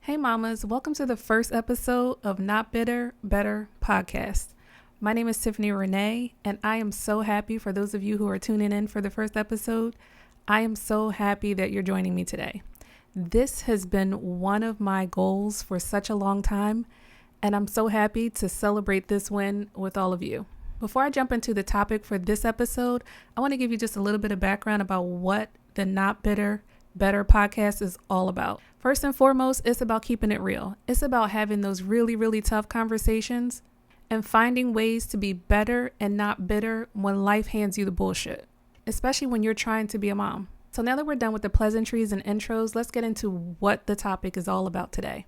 Hey mamas, welcome to the first episode of Not Bitter, Better podcast. My name is Tiffany Renee, and I am so happy for those of you who are tuning in for the first episode. I am so happy that you're joining me today. This has been one of my goals for such a long time, and I'm so happy to celebrate this win with all of you. Before I jump into the topic for this episode, I want to give you just a little bit of background about what the Not Bitter, Better podcast is all about. First and foremost, it's about keeping it real. It's about having those really tough conversations and finding ways to be better and not bitter when life hands you the bullshit, especially when you're trying to be a mom. So now that we're done with the pleasantries and intros, let's get into what the topic is all about today.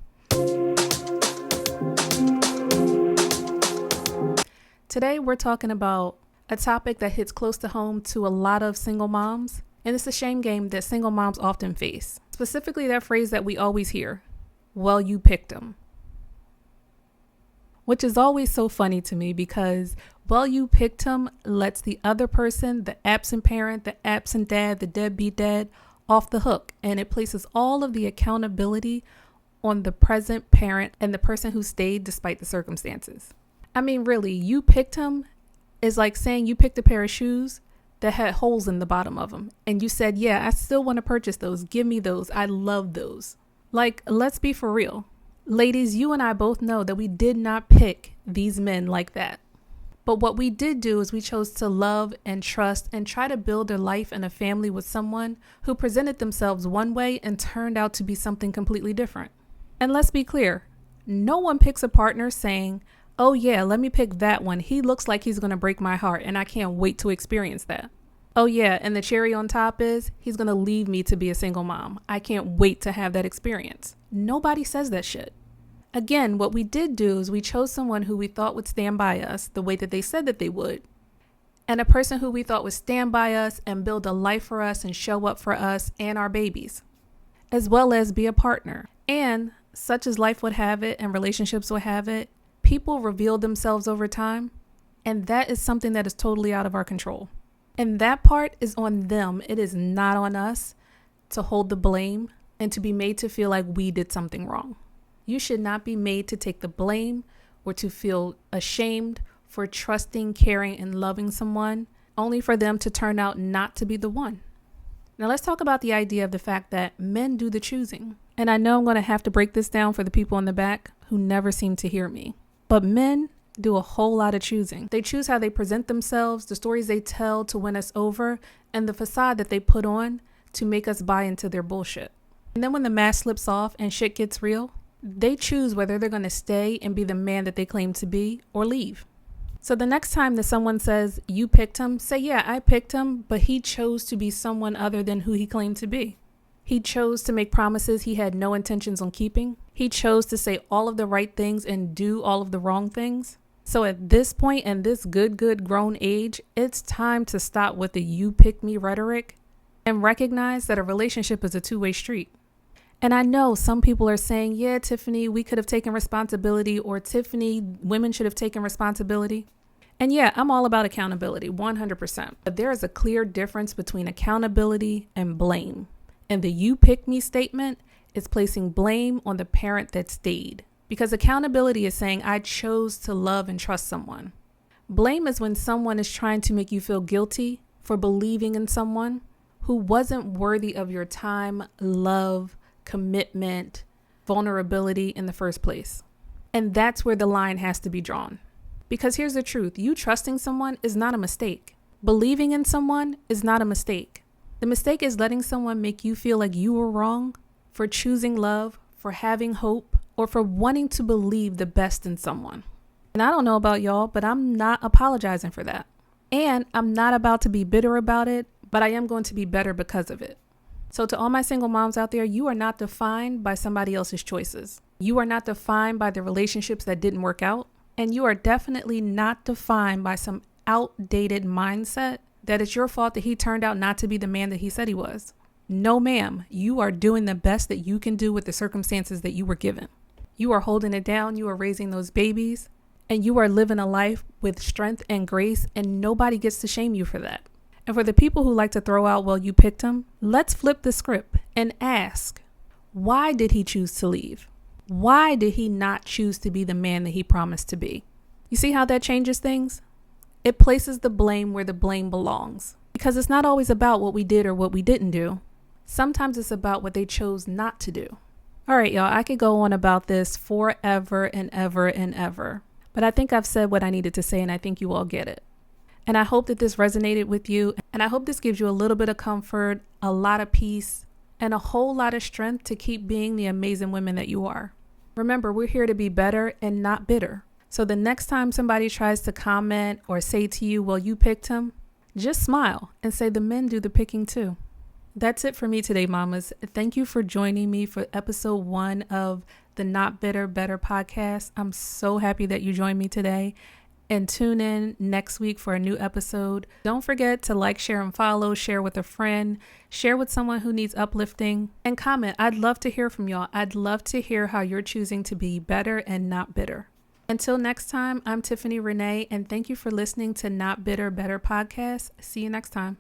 Today, we're talking about a topic that hits close to home to a lot of single moms. And it's a shame game that single moms often face. Specifically, that phrase that we always hear, well, you picked them. Which is always so funny to me because, well, you picked him lets the other person, the absent parent, the absent dad, the deadbeat dad, off the hook. And it places all of the accountability on the present parent and the person who stayed despite the circumstances. I mean, really, you picked him is like saying you picked a pair of shoes that had holes in the bottom of them. And you said, yeah, I still want to purchase those. Give me those. I love those. Like, let's be for real. Ladies, you and I both know that we did not pick these men like that. But what we did do is we chose to love and trust and try to build a life and a family with someone who presented themselves one way and turned out to be something completely different. And let's be clear, no one picks a partner saying, oh yeah, let me pick that one. He looks like he's going to break my heart and I can't wait to experience that. Oh yeah, and the cherry on top is he's going to leave me to be a single mom. I can't wait to have that experience. Nobody says that shit. Again, what we did do is we chose someone who we thought would stand by us the way that they said that they would. And a person who we thought would stand by us and build a life for us and show up for us and our babies, as well as be a partner. And such as life would have it and relationships would have it, people reveal themselves over time, and that is something that is totally out of our control. And that part is on them. It is not on us to hold the blame and to be made to feel like we did something wrong. You should not be made to take the blame or to feel ashamed for trusting, caring, and loving someone, only for them to turn out not to be the one. Now let's talk about the idea of the fact that men do the choosing. And I know I'm going to have to break this down for the people in the back who never seem to hear me. But men do a whole lot of choosing. They choose how they present themselves, the stories they tell to win us over, and the facade that they put on to make us buy into their bullshit. And then when the mask slips off and shit gets real, they choose whether they're going to stay and be the man that they claim to be or leave. So the next time that someone says, you picked him, say, yeah, I picked him, but he chose to be someone other than who he claimed to be. He chose to make promises he had no intentions on keeping. He chose to say all of the right things and do all of the wrong things. So at this point in this good grown age, it's time to stop with the you pick me rhetoric and recognize that a relationship is a two-way street. And I know some people are saying, yeah, Tiffany, we could have taken responsibility, or Tiffany, women should have taken responsibility. And yeah, I'm all about accountability, 100%. But there is a clear difference between accountability and blame. And the you pick me statement is placing blame on the parent that stayed. Because accountability is saying I chose to love and trust someone. Blame is when someone is trying to make you feel guilty for believing in someone who wasn't worthy of your time, love, commitment, vulnerability in the first place. And that's where the line has to be drawn. Because here's the truth, you trusting someone is not a mistake. Believing in someone is not a mistake. The mistake is letting someone make you feel like you were wrong for choosing love, for having hope, or for wanting to believe the best in someone. And I don't know about y'all, but I'm not apologizing for that. And I'm not about to be bitter about it, but I am going to be better because of it. So to all my single moms out there, you are not defined by somebody else's choices. You are not defined by the relationships that didn't work out. And you are definitely not defined by some outdated mindset that it's your fault that he turned out not to be the man that he said he was. No, ma'am, you are doing the best that you can do with the circumstances that you were given. You are holding it down. You are raising those babies, and you are living a life with strength and grace, and nobody gets to shame you for that. And for the people who like to throw out, well, you picked him, let's flip the script and ask, why did he choose to leave? Why did he not choose to be the man that he promised to be? You see how that changes things? It places the blame where the blame belongs. Because it's not always about what we did or what we didn't do. Sometimes it's about what they chose not to do. All right, y'all, I could go on about this forever and ever and ever. But I think I've said what I needed to say, and I think you all get it. And I hope that this resonated with you. And I hope this gives you a little bit of comfort, a lot of peace, and a whole lot of strength to keep being the amazing women that you are. Remember, we're here to be better and not bitter. So the next time somebody tries to comment or say to you, well, you picked him, just smile and say the men do the picking too. That's it for me today, mamas. Thank you for joining me for episode 1 of the Not Bitter, Better podcast. I'm so happy that you joined me today. And tune in next week for a new episode. Don't forget to like, share, and follow. Share with a friend. Share with someone who needs uplifting. And comment. I'd love to hear from y'all. I'd love to hear how you're choosing to be better and not bitter. Until next time, I'm Tiffany Renee, and thank you for listening to Not Bitter, Better podcast. See you next time.